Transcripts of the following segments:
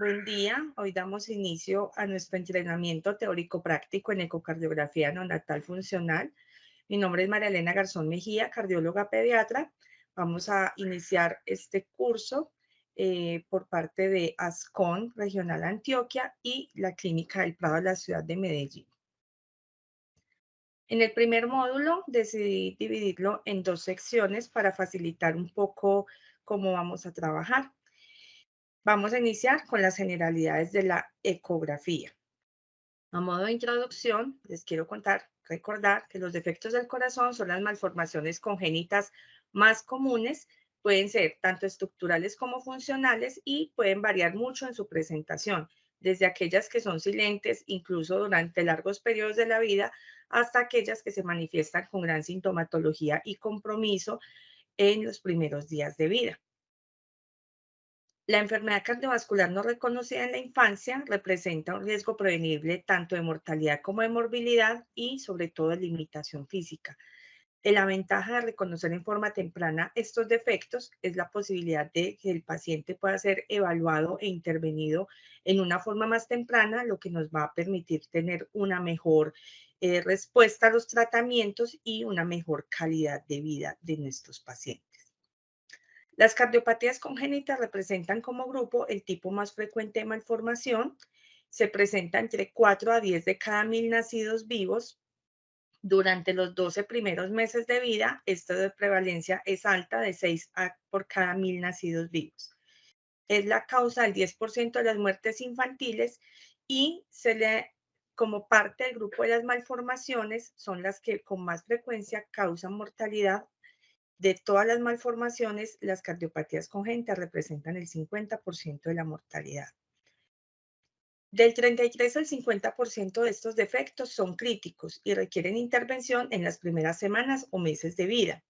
Buen día. Hoy damos inicio a nuestro entrenamiento teórico práctico en ecocardiografía neonatal funcional. Mi nombre es María Elena Garzón Mejía, cardióloga pediatra. Vamos a iniciar este curso por parte de ASCON Regional Antioquia y la Clínica del Prado de la ciudad de Medellín. En el primer módulo decidí dividirlo en dos secciones para facilitar un poco cómo vamos a trabajar. Vamos a iniciar con las generalidades de la ecografía. A modo de introducción, les quiero recordar que los defectos del corazón son las malformaciones congénitas más comunes, pueden ser tanto estructurales como funcionales y pueden variar mucho en su presentación, desde aquellas que son silentes incluso durante largos periodos de la vida, hasta aquellas que se manifiestan con gran sintomatología y compromiso en los primeros días de vida. La enfermedad cardiovascular no reconocida en la infancia representa un riesgo prevenible tanto de mortalidad como de morbilidad y sobre todo de limitación física. La ventaja de reconocer en forma temprana estos defectos es la posibilidad de que el paciente pueda ser evaluado e intervenido en una forma más temprana, lo que nos va a permitir tener una mejor respuesta a los tratamientos y una mejor calidad de vida de nuestros pacientes. Las cardiopatías congénitas representan como grupo el tipo más frecuente de malformación. Se presenta entre 4 a 10 de cada 1000 nacidos vivos. Durante los 12 primeros meses de vida, esta de prevalencia es alta de 6 por cada 1000 nacidos vivos. Es la causa del 10% de las muertes infantiles y como parte del grupo de las malformaciones, son las que con más frecuencia causan mortalidad. De todas las malformaciones, las cardiopatías congénitas representan el 50% de la mortalidad. Del 33 al 50% de estos defectos son críticos y requieren intervención en las primeras semanas o meses de vida.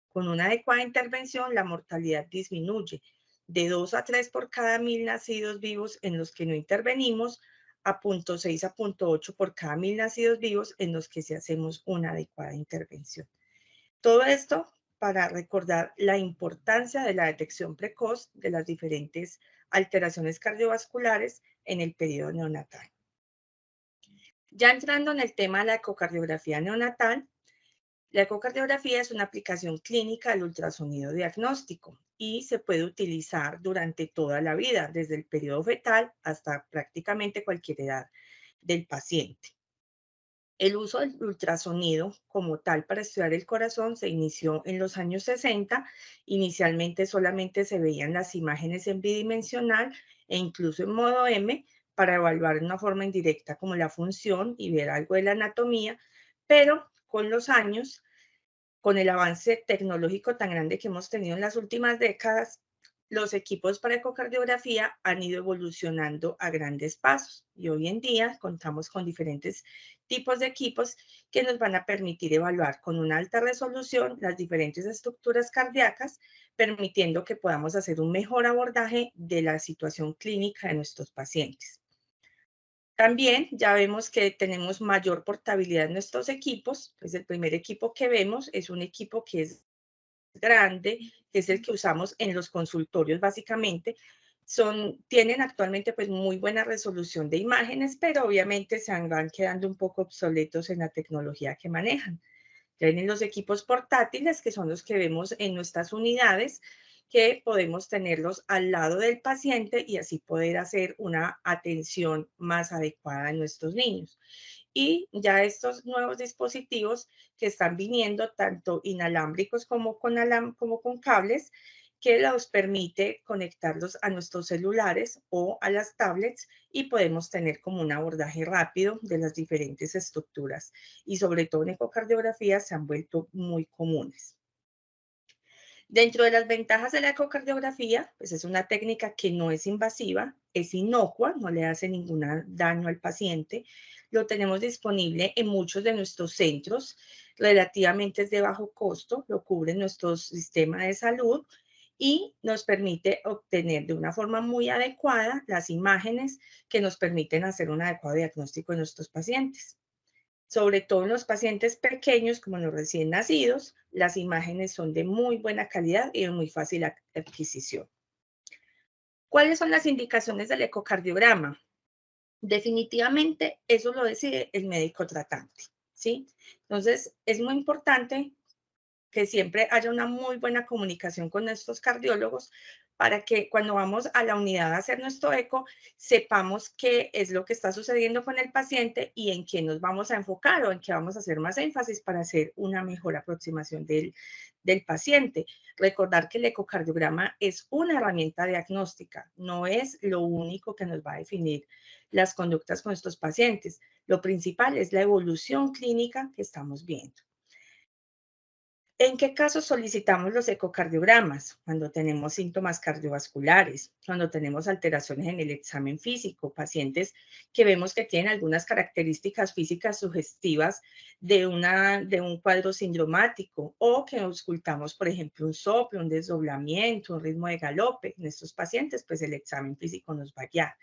Con una adecuada intervención, la mortalidad disminuye de 2 a 3 por cada 1000 nacidos vivos en los que no intervenimos, a 0,6 a 0,8 por cada 1000 nacidos vivos en los que sí hacemos una adecuada intervención. Todo esto para recordar la importancia de la detección precoz de las diferentes alteraciones cardiovasculares en el periodo neonatal. Ya entrando en el tema de la ecocardiografía neonatal, la ecocardiografía es una aplicación clínica del ultrasonido diagnóstico y se puede utilizar durante toda la vida, desde el periodo fetal hasta prácticamente cualquier edad del paciente. El uso del ultrasonido como tal para estudiar el corazón se inició en los años 60. Inicialmente solamente se veían las imágenes en bidimensional e incluso en modo M para evaluar de una forma indirecta como la función y ver algo de la anatomía, pero con los años, con el avance tecnológico tan grande que hemos tenido en las últimas décadas, los equipos para ecocardiografía han ido evolucionando a grandes pasos y hoy en día contamos con diferentes tipos de equipos que nos van a permitir evaluar con una alta resolución las diferentes estructuras cardíacas, permitiendo que podamos hacer un mejor abordaje de la situación clínica de nuestros pacientes. También ya vemos que tenemos mayor portabilidad en nuestros equipos. Pues el primer equipo que vemos es un equipo que es grande, que es el que usamos en los consultorios básicamente. Tienen actualmente pues muy buena resolución de imágenes, pero obviamente se van quedando un poco obsoletos en la tecnología que manejan. Tienen los equipos portátiles, que son los que vemos en nuestras unidades, que podemos tenerlos al lado del paciente y así poder hacer una atención más adecuada a nuestros niños. Y ya estos nuevos dispositivos que están viniendo, tanto inalámbricos como con cables, que los permite conectarlos a nuestros celulares o a las tablets y podemos tener como un abordaje rápido de las diferentes estructuras y sobre todo en ecocardiografía se han vuelto muy comunes. Dentro de las ventajas de la ecocardiografía, pues es una técnica que no es invasiva, es inocua, no le hace ningún daño al paciente. Lo tenemos disponible en muchos de nuestros centros, relativamente es de bajo costo, lo cubre nuestro sistema de salud y nos permite obtener de una forma muy adecuada las imágenes que nos permiten hacer un adecuado diagnóstico de nuestros pacientes. Sobre todo en los pacientes pequeños, como los recién nacidos, las imágenes son de muy buena calidad y de muy fácil adquisición. ¿Cuáles son las indicaciones del ecocardiograma? Definitivamente eso lo decide el médico tratante, ¿sí? Entonces, es muy importante que siempre haya una muy buena comunicación con nuestros cardiólogos para que cuando vamos a la unidad a hacer nuestro eco, sepamos qué es lo que está sucediendo con el paciente y en qué nos vamos a enfocar o en qué vamos a hacer más énfasis para hacer una mejor aproximación del paciente. Recordar que el ecocardiograma es una herramienta diagnóstica, no es lo único que nos va a definir las conductas con nuestros pacientes. Lo principal es la evolución clínica que estamos viendo. ¿En qué casos solicitamos los ecocardiogramas? Cuando tenemos síntomas cardiovasculares, cuando tenemos alteraciones en el examen físico, pacientes que vemos que tienen algunas características físicas sugestivas de un cuadro sindromático o que auscultamos, por ejemplo, un soplo, un desdoblamiento, un ritmo de galope. En estos pacientes, pues el examen físico nos va a guiar.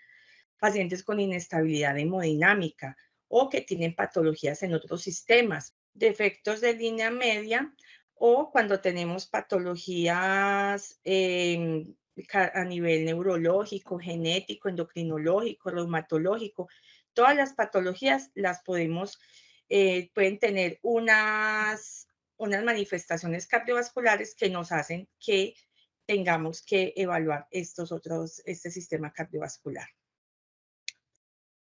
Pacientes con inestabilidad hemodinámica o que tienen patologías en otros sistemas, defectos de línea media o cuando tenemos patologías a nivel neurológico, genético, endocrinológico, reumatológico. Todas las patologías las pueden tener unas manifestaciones cardiovasculares que nos hacen que tengamos que evaluar este sistema cardiovascular.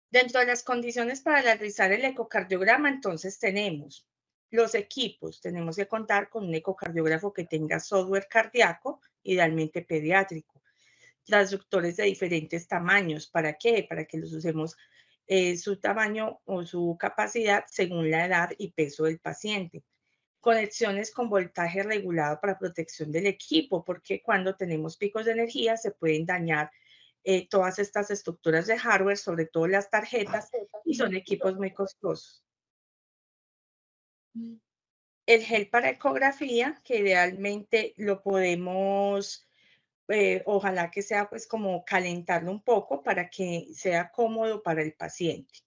Dentro de las condiciones para realizar el ecocardiograma, entonces tenemos los equipos. Tenemos que contar con un ecocardiógrafo que tenga software cardíaco, idealmente pediátrico. Transductores de diferentes tamaños. ¿Para qué? Para que los usemos su tamaño o su capacidad según la edad y peso del paciente. Conexiones con voltaje regulado para protección del equipo, porque cuando tenemos picos de energía se pueden dañar todas estas estructuras de hardware, sobre todo las tarjetas, y son equipos muy costosos. El gel para ecografía, que idealmente lo podemos, ojalá que sea pues como calentarlo un poco para que sea cómodo para el paciente.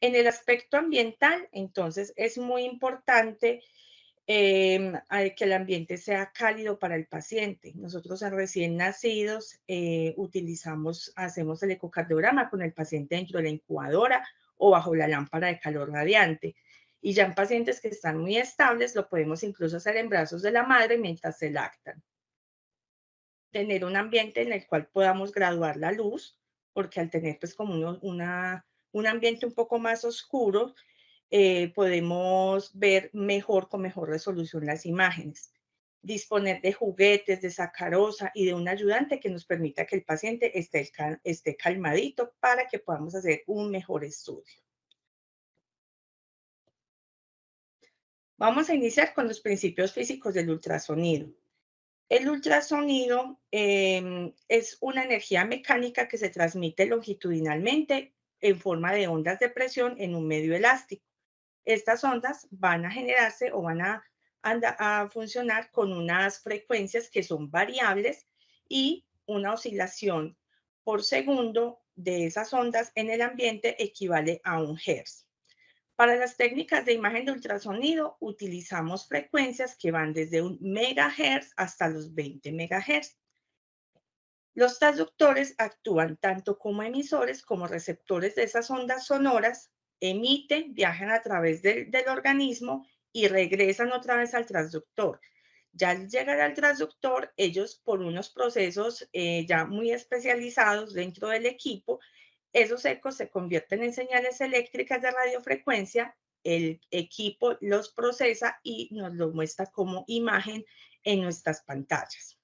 En el aspecto ambiental, entonces, es muy importante que el ambiente sea cálido para el paciente. Nosotros a recién nacidos hacemos el ecocardiograma con el paciente dentro de la incubadora o bajo la lámpara de calor radiante. Y ya en pacientes que están muy estables, lo podemos incluso hacer en brazos de la madre mientras se lactan. Tener un ambiente en el cual podamos graduar la luz, porque al tener pues como un ambiente un poco más oscuro, podemos ver mejor, con mejor resolución las imágenes. Disponer de juguetes, de sacarosa y de un ayudante que nos permita que el paciente esté calmadito para que podamos hacer un mejor estudio. Vamos a iniciar con los principios físicos del ultrasonido. El ultrasonido es una energía mecánica que se transmite longitudinalmente en forma de ondas de presión en un medio elástico. Estas ondas van a generarse o van a funcionar con unas frecuencias que son variables y una oscilación por segundo de esas ondas en el ambiente equivale a 1 Hz. Para las técnicas de imagen de ultrasonido utilizamos frecuencias que van desde 1 MHz hasta los 20 MHz. Los transductores actúan tanto como emisores como receptores de esas ondas sonoras, emiten, viajan a través del organismo y regresan otra vez al transductor. Ya al llegar al transductor, ellos por unos procesos ya muy especializados dentro del equipo, esos ecos se convierten en señales eléctricas de radiofrecuencia, el equipo los procesa y nos lo muestra como imagen en nuestras pantallas.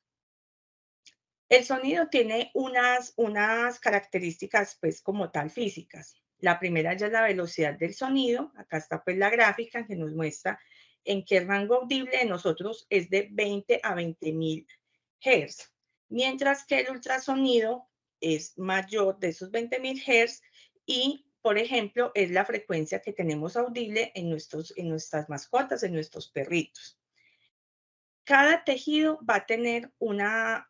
El sonido tiene unas características, pues, como tal físicas. La primera ya es la velocidad del sonido. Acá está, pues, la gráfica que nos muestra en qué rango audible de nosotros es de 20 a 20.000 Hz, mientras que el ultrasonido es mayor de esos 20.000 Hz y, por ejemplo, es la frecuencia que tenemos audible en nuestras mascotas, en nuestros perritos. Cada tejido va a tener una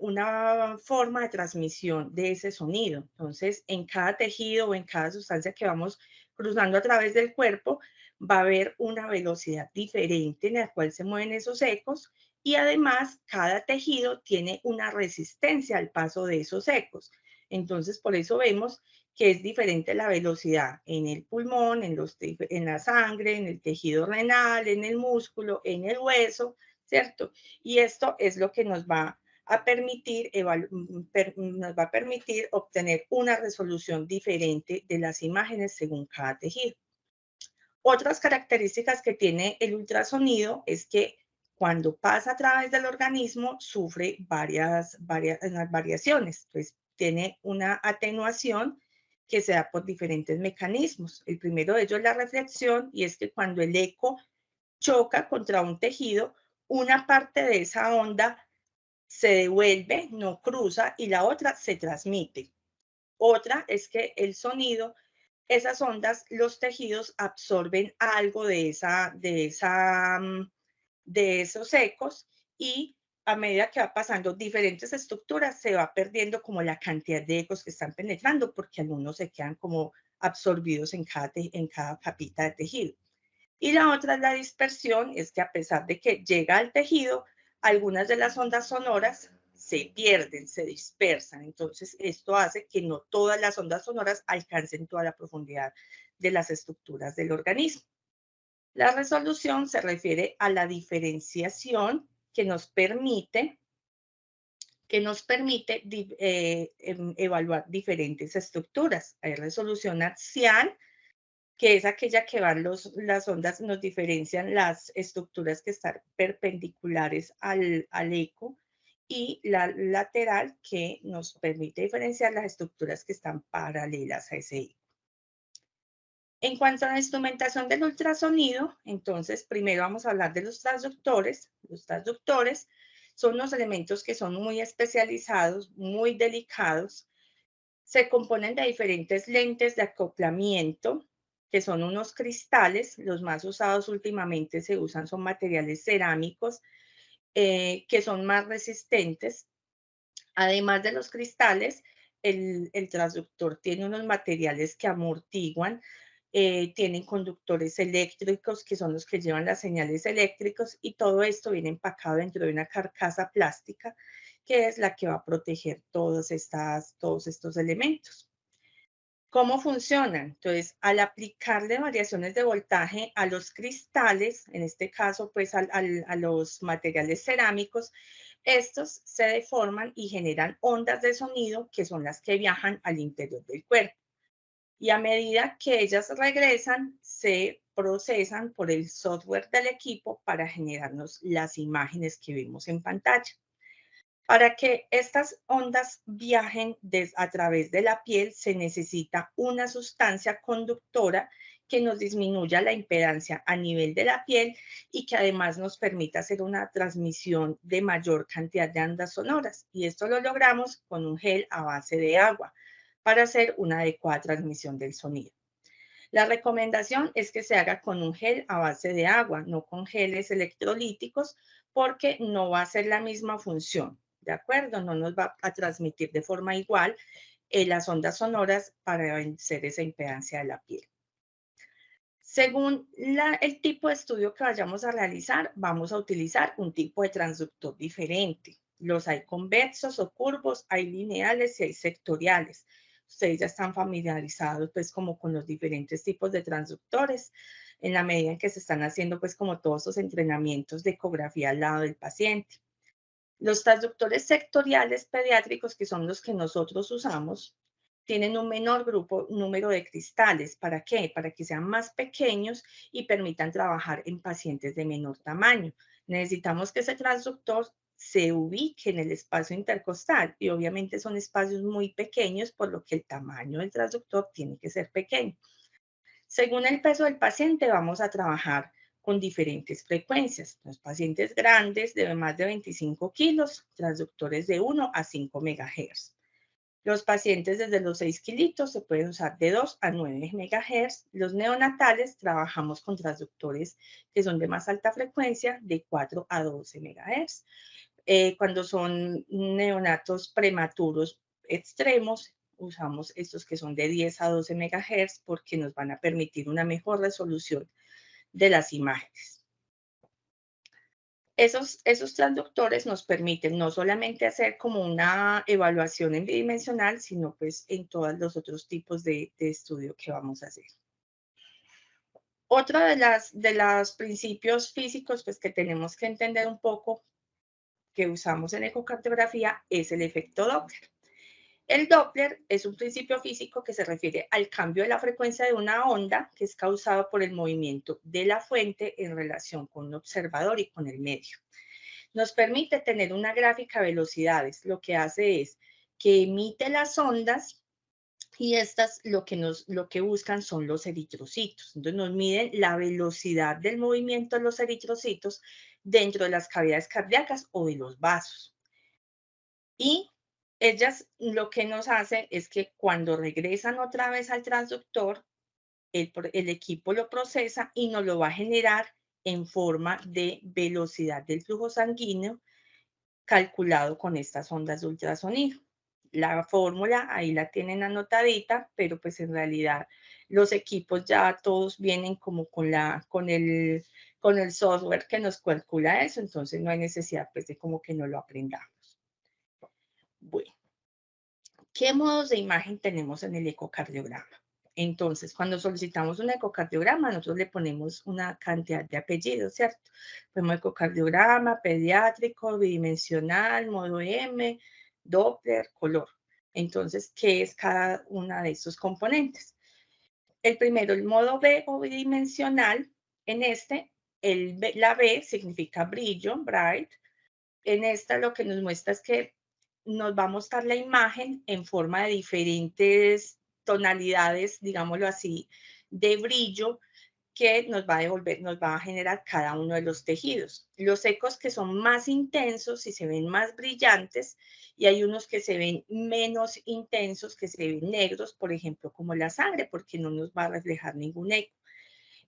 forma de transmisión de ese sonido. Entonces, en cada tejido o en cada sustancia que vamos cruzando a través del cuerpo, va a haber una velocidad diferente en la cual se mueven esos ecos y además cada tejido tiene una resistencia al paso de esos ecos. Entonces, por eso vemos que es diferente la velocidad en el pulmón, en la sangre, en el tejido renal, en el músculo, en el hueso, ¿cierto? Y esto es lo que nos va a permitir, nos va a permitir obtener una resolución diferente de las imágenes según cada tejido. Otras características que tiene el ultrasonido es que cuando pasa a través del organismo sufre varias variaciones. Pues tiene una atenuación que se da por diferentes mecanismos. El primero de ellos es la reflexión, y es que cuando el eco choca contra un tejido, una parte de esa onda se devuelve, no cruza, y la otra se transmite. Otra es que el sonido, esas ondas, los tejidos absorben algo de esos ecos, y a medida que va pasando diferentes estructuras se va perdiendo como la cantidad de ecos que están penetrando, porque algunos se quedan como absorbidos en cada capita de tejido. Y la otra es la dispersión, es que a pesar de que llega al tejido, algunas de las ondas sonoras se pierden, se dispersan. Entonces, esto hace que no todas las ondas sonoras alcancen toda la profundidad de las estructuras del organismo. La resolución se refiere a la diferenciación que nos permite evaluar diferentes estructuras. Hay resolución axial, que es aquella que las ondas, nos diferencian las estructuras que están perpendiculares al eco, y la lateral, que nos permite diferenciar las estructuras que están paralelas a ese eco. En cuanto a la instrumentación del ultrasonido, entonces primero vamos a hablar de los transductores. Los transductores son unos elementos que son muy especializados, muy delicados. Se componen de diferentes lentes de acoplamiento, que son unos cristales. Los más usados últimamente son materiales cerámicos, que son más resistentes. Además de los cristales, el transductor tiene unos materiales que amortiguan, tienen conductores eléctricos, que son los que llevan las señales eléctricas, y todo esto viene empacado dentro de una carcasa plástica, que es la que va a proteger todos estos elementos. ¿Cómo funcionan? Entonces, al aplicarle variaciones de voltaje a los cristales, en este caso, pues a los materiales cerámicos, estos se deforman y generan ondas de sonido, que son las que viajan al interior del cuerpo. Y a medida que ellas regresan, se procesan por el software del equipo para generarnos las imágenes que vemos en pantalla. Para que estas ondas viajen a través de la piel, se necesita una sustancia conductora que nos disminuya la impedancia a nivel de la piel, y que además nos permita hacer una transmisión de mayor cantidad de ondas sonoras. Y esto lo logramos con un gel a base de agua para hacer una adecuada transmisión del sonido. La recomendación es que se haga con un gel a base de agua, no con geles electrolíticos, porque no va a ser la misma función, ¿de acuerdo? No nos va a transmitir de forma igual las ondas sonoras para vencer esa impedancia de la piel. Según el tipo de estudio que vayamos a realizar, vamos a utilizar un tipo de transductor diferente. Los hay convexos o curvos, hay lineales y hay sectoriales. Ustedes ya están familiarizados pues como con los diferentes tipos de transductores, en la medida en que se están haciendo pues como todos esos entrenamientos de ecografía al lado del paciente. Los transductores sectoriales pediátricos, que son los que nosotros usamos, tienen un menor número de cristales. ¿Para qué? Para que sean más pequeños y permitan trabajar en pacientes de menor tamaño. Necesitamos que ese transductor se ubique en el espacio intercostal, y obviamente son espacios muy pequeños, por lo que el tamaño del transductor tiene que ser pequeño. Según el peso del paciente, vamos a trabajar con diferentes frecuencias. Los pacientes grandes de más de 25 kilos, transductores de 1 a 5 megahertz. Los pacientes desde los 6 kilitos se pueden usar de 2 a 9 megahertz. Los neonatales trabajamos con transductores que son de más alta frecuencia, de 4 a 12 megahertz. Cuando son neonatos prematuros extremos, usamos estos que son de 10 a 12 megahertz, porque nos van a permitir una mejor resolución de las imágenes. Esos transductores nos permiten no solamente hacer como una evaluación en bidimensional, sino pues en todos los otros tipos de estudio que vamos a hacer. Otro de los principios físicos pues, que tenemos que entender un poco que usamos en ecocardiografía es el efecto Doppler. El Doppler es un principio físico que se refiere al cambio de la frecuencia de una onda que es causado por el movimiento de la fuente en relación con un observador y con el medio. Nos permite tener una gráfica de velocidades. Lo que hace es que emite las ondas y estas lo que buscan son los eritrocitos. Entonces nos miden la velocidad del movimiento de los eritrocitos dentro de las cavidades cardíacas o de los vasos. Y ellas lo que nos hace es que cuando regresan otra vez al transductor, el equipo lo procesa y nos lo va a generar en forma de velocidad del flujo sanguíneo calculado con estas ondas de ultrasonido. La fórmula ahí la tienen anotadita, pero pues en realidad los equipos ya todos vienen como con el software que nos calcula eso, entonces no hay necesidad pues de como que no lo aprendamos. Bueno, ¿qué modos de imagen tenemos en el ecocardiograma? Entonces, cuando solicitamos un ecocardiograma, nosotros le ponemos una cantidad de apellidos, ¿cierto? Ponemos ecocardiograma, pediátrico, bidimensional, modo M, Doppler, color. Entonces, ¿qué es cada una de estos componentes? El primero, el modo B o bidimensional. En este, la B significa brillo, bright. En esta lo que nos muestra es que nos va a mostrar la imagen en forma de diferentes tonalidades, digámoslo así, de brillo que nos va a devolver, nos va a generar cada uno de los tejidos. Los ecos que son más intensos y se ven más brillantes, y hay unos que se ven menos intensos, que se ven negros, por ejemplo, como la sangre, porque no nos va a reflejar ningún eco.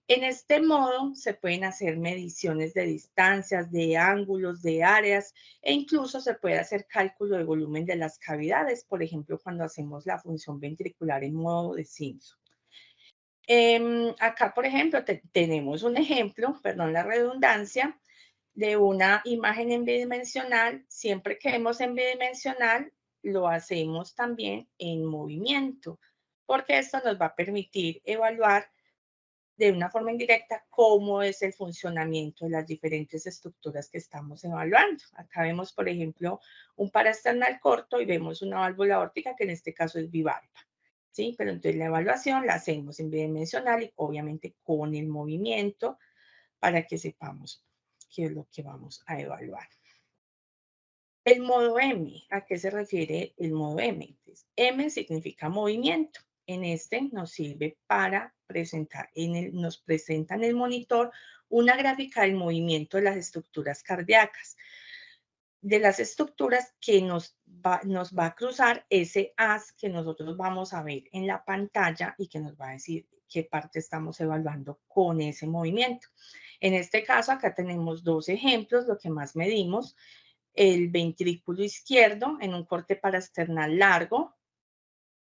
En este modo se pueden hacer mediciones de distancias, de ángulos, de áreas e incluso se puede hacer cálculo de volumen de las cavidades, por ejemplo, cuando hacemos la función ventricular en modo de Simpson. Acá, por ejemplo, tenemos un ejemplo, perdón la redundancia, de una imagen en bidimensional. Siempre que vemos en bidimensional, lo hacemos también en movimiento, porque esto nos va a permitir evaluar de una forma indirecta cómo es el funcionamiento de las diferentes estructuras que estamos evaluando. Acá vemos, por ejemplo, un paraesternal corto y vemos una válvula aórtica que en este caso es bivalva. ¿Sí? Pero entonces la evaluación la hacemos en bidimensional y obviamente con el movimiento para que sepamos qué es lo que vamos a evaluar. El modo M, ¿a qué se refiere el modo M? Entonces, M significa movimiento. En este nos sirve para presentar, nos presenta en el monitor una gráfica del movimiento de las estructuras cardíacas, de las estructuras que nos va a cruzar ese haz que nosotros vamos a ver en la pantalla y que nos va a decir qué parte estamos evaluando con ese movimiento. En este caso, acá tenemos dos ejemplos, lo que más medimos, el ventrículo izquierdo en un corte paraesternal largo,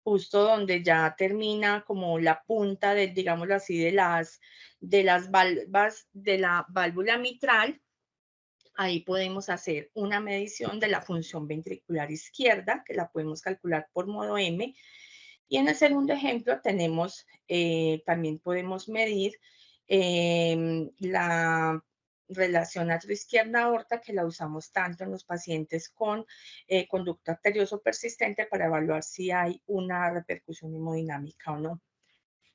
justo donde ya termina como la punta de, digámoslo así, de las valvas de la válvula mitral. Ahí podemos hacer una medición de la función ventricular izquierda, que la podemos calcular por modo M. Y en el segundo ejemplo tenemos, también podemos medir la relación atrioizquierda aorta, que la usamos tanto en los pacientes con conducto arterioso persistente para evaluar si hay una repercusión hemodinámica o no.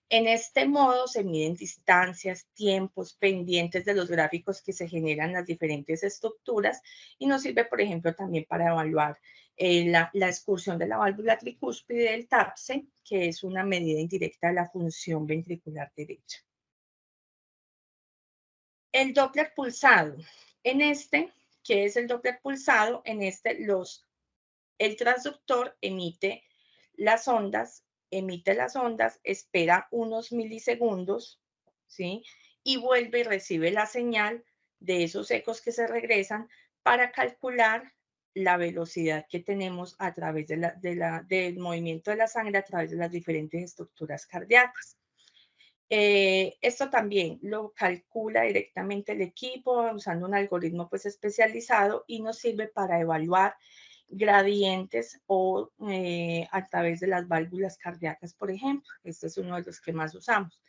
En este modo se miden distancias, tiempos, pendientes de los gráficos que se generan las diferentes estructuras y nos sirve, por ejemplo, también para evaluar la excursión de la válvula tricúspide del TAPSE, que es una medida indirecta de la función ventricular derecha. El Doppler pulsado. En este, ¿qué es el Doppler pulsado? En este, el transductor emite las ondas, espera unos milisegundos, ¿sí? Y vuelve y recibe la señal de esos ecos que se regresan para calcular la velocidad que tenemos a través del movimiento de la sangre a través de las diferentes estructuras cardíacas. Esto también lo calcula directamente el equipo usando un algoritmo pues especializado y nos sirve para evaluar gradientes o a través de las válvulas cardíacas, por ejemplo. Este es uno de los que más usamos.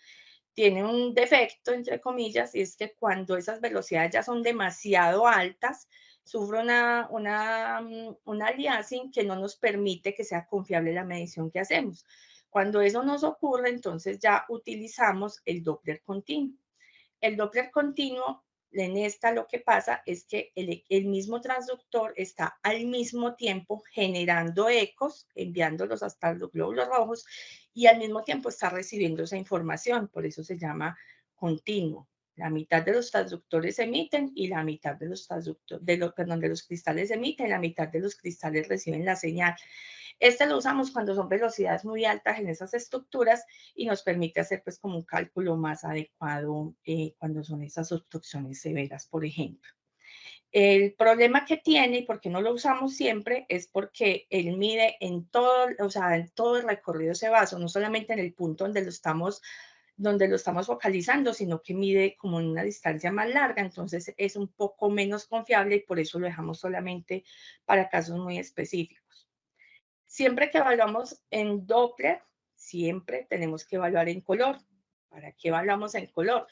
Tiene un defecto, entre comillas, y es que cuando esas velocidades ya son demasiado altas, sufre un aliasing que no nos permite que sea confiable la medición que hacemos. Cuando eso nos ocurre, entonces ya utilizamos el Doppler continuo. El Doppler continuo, en esta lo que pasa es que el mismo transductor está al mismo tiempo generando ecos, enviándolos hasta los glóbulos rojos, y al mismo tiempo está recibiendo esa información, por eso se llama continuo. La mitad de los transductores emiten y la mitad de los transductores, de los cristales emiten, y la mitad de los cristales reciben la señal. Este lo usamos cuando son velocidades muy altas en esas estructuras y nos permite hacer pues como un cálculo más adecuado cuando son esas obstrucciones severas, por ejemplo. El problema que tiene y por qué no lo usamos siempre es porque él mide en todo, o sea, en todo el recorrido de ese vaso, no solamente en el punto donde lo estamos focalizando, sino que mide como en una distancia más larga, entonces es un poco menos confiable y por eso lo dejamos solamente para casos muy específicos. Siempre que evaluamos en Doppler, siempre tenemos que evaluar en color. ¿Para qué evaluamos en color?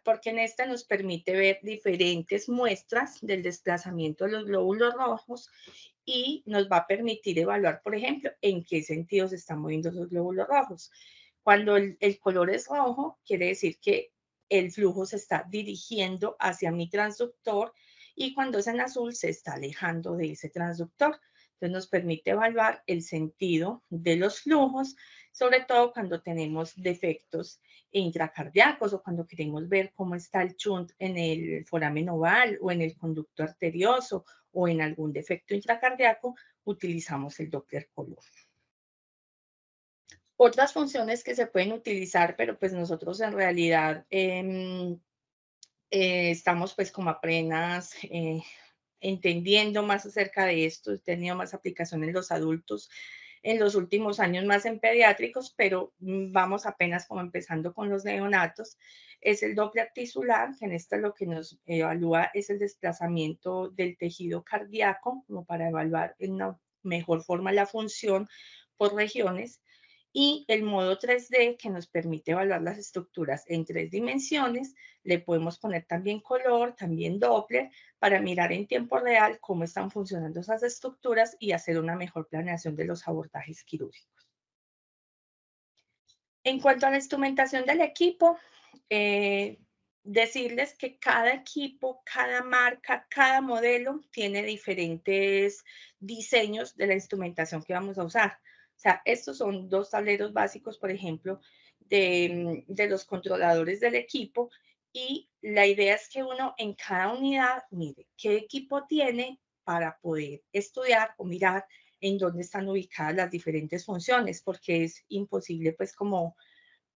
Porque en esta nos permite ver diferentes muestras del desplazamiento de los glóbulos rojos y nos va a permitir evaluar, por ejemplo, en qué sentido se están moviendo esos glóbulos rojos. Cuando el color es rojo, quiere decir que el flujo se está dirigiendo hacia mi transductor y cuando es en azul se está alejando de ese transductor. Entonces nos permite evaluar el sentido de los flujos, sobre todo cuando tenemos defectos intracardíacos o cuando queremos ver cómo está el shunt en el foramen oval o en el conducto arterioso o en algún defecto intracardíaco, utilizamos el Doppler color. Otras funciones que se pueden utilizar, pero pues nosotros en realidad estamos pues como apenas entendiendo más acerca de esto, he tenido más aplicación en los adultos en los últimos años, más en pediátricos, pero vamos apenas como empezando con los neonatos, es el Doppler tisular, que en esto lo que nos evalúa es el desplazamiento del tejido cardíaco, como para evaluar en una mejor forma la función por regiones, y el modo 3D que nos permite evaluar las estructuras en 3 dimensiones. Le podemos poner también color, también Doppler, para mirar en tiempo real cómo están funcionando esas estructuras y hacer una mejor planeación de los abordajes quirúrgicos. En cuanto a la instrumentación del equipo, decirles que cada equipo, cada marca, cada modelo tiene diferentes diseños de la instrumentación que vamos a usar. O sea, estos son 2 tableros básicos, por ejemplo, de los controladores del equipo y la idea es que uno en cada unidad mire qué equipo tiene para poder estudiar o mirar en dónde están ubicadas las diferentes funciones, porque es imposible pues como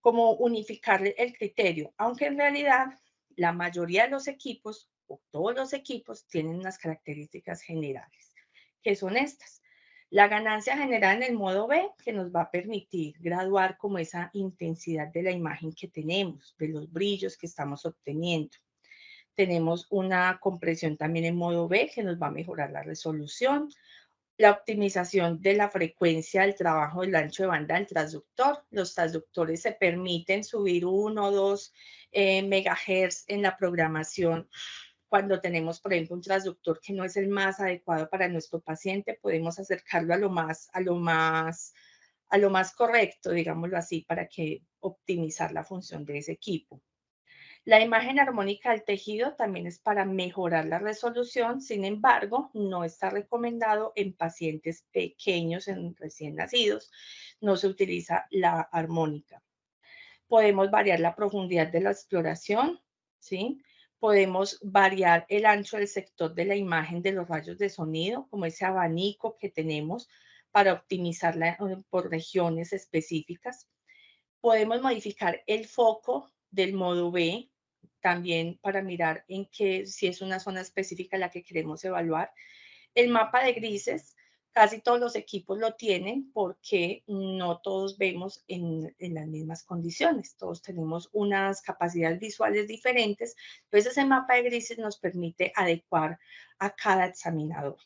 unificarle el criterio, aunque en realidad la mayoría de los equipos o todos los equipos tienen unas características generales, que son estas. La ganancia generada en el modo B, que nos va a permitir graduar como esa intensidad de la imagen que tenemos, de los brillos que estamos obteniendo. Tenemos una compresión también en modo B, que nos va a mejorar la resolución, la optimización de la frecuencia del trabajo del ancho de banda del transductor. Los transductores se permiten subir 1 o 2 megahertz en la programación. Cuando tenemos, por ejemplo, un transductor que no es el más adecuado para nuestro paciente, podemos acercarlo a lo más correcto, digámoslo así, para que optimizar la función de ese equipo. La imagen armónica del tejido también es para mejorar la resolución, sin embargo, no está recomendado en pacientes pequeños, en recién nacidos, no se utiliza la armónica. Podemos variar la profundidad de la exploración, ¿sí? Podemos variar el ancho del sector de la imagen de los rayos de sonido, como ese abanico que tenemos para optimizarla por regiones específicas. Podemos modificar el foco del modo B, también para mirar si es una zona específica la que queremos evaluar. El mapa de grises Casi todos los equipos lo tienen porque no todos vemos en las mismas condiciones, todos tenemos unas capacidades visuales diferentes, entonces ese mapa de grises nos permite adecuar a cada examinador.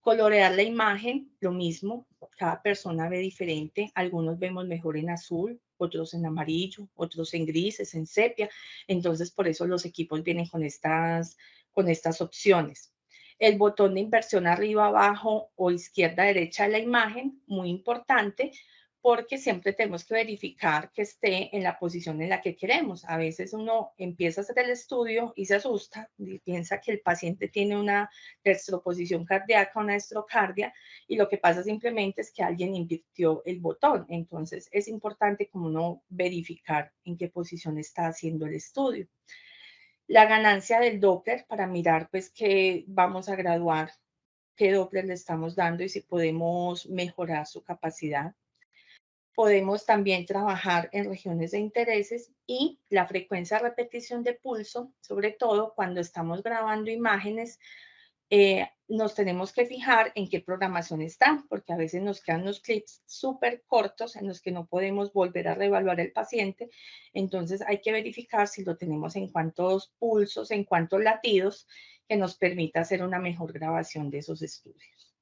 Colorear la imagen, lo mismo, cada persona ve diferente, algunos vemos mejor en azul, otros en amarillo, otros en grises, en sepia, entonces por eso los equipos vienen con estas opciones. El botón de inversión arriba, abajo o izquierda, derecha de la imagen, muy importante, porque siempre tenemos que verificar que esté en la posición en la que queremos. A veces uno empieza a hacer el estudio y se asusta y piensa que el paciente tiene una dextroposición cardíaca, una estrocardia, y lo que pasa simplemente es que alguien invirtió el botón. Entonces es importante como uno verificar en qué posición está haciendo el estudio. La ganancia del Doppler para mirar pues qué vamos a graduar, qué Doppler le estamos dando y si podemos mejorar su capacidad. Podemos también trabajar en regiones de intereses y la frecuencia de repetición de pulso, sobre todo cuando estamos grabando imágenes, nos tenemos que fijar en qué programación están, porque a veces nos quedan unos clips súper cortos en los que no podemos volver a reevaluar el paciente. Entonces hay que verificar si lo tenemos en cuántos pulsos, en cuántos latidos, que nos permita hacer una mejor grabación de esos estudios.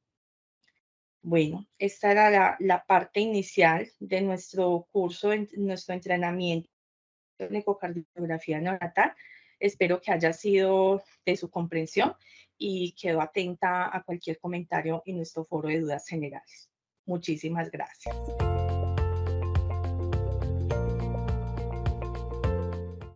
Bueno, esta era la parte inicial de nuestro curso, nuestro entrenamiento en ecocardiografía neonatal. Espero que haya sido de su comprensión y quedo atenta a cualquier comentario en nuestro foro de dudas generales. Muchísimas gracias.